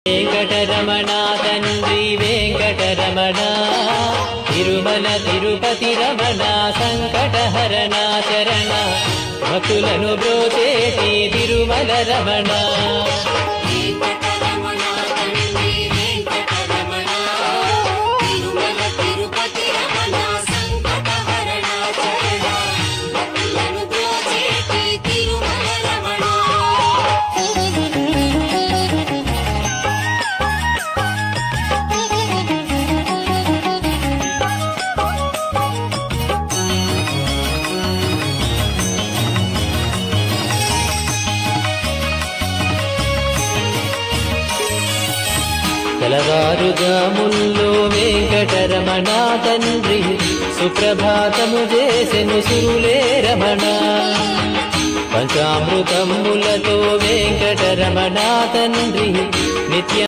వెంకటరమణ తండ్రి వెంకటరమణ తిరుమల తిరుపతి రమణ సంకటహరణ చరణ భక్తులను బ్రోచేటి తిరుమల రమణ తెల్లవారుజాముల్లో వెంకటరమణ తండ్రి సుప్రభాతము చేసెను సురులే రమణ పంచామృతములతో వెంకటరమణ తండ్రి నిత్య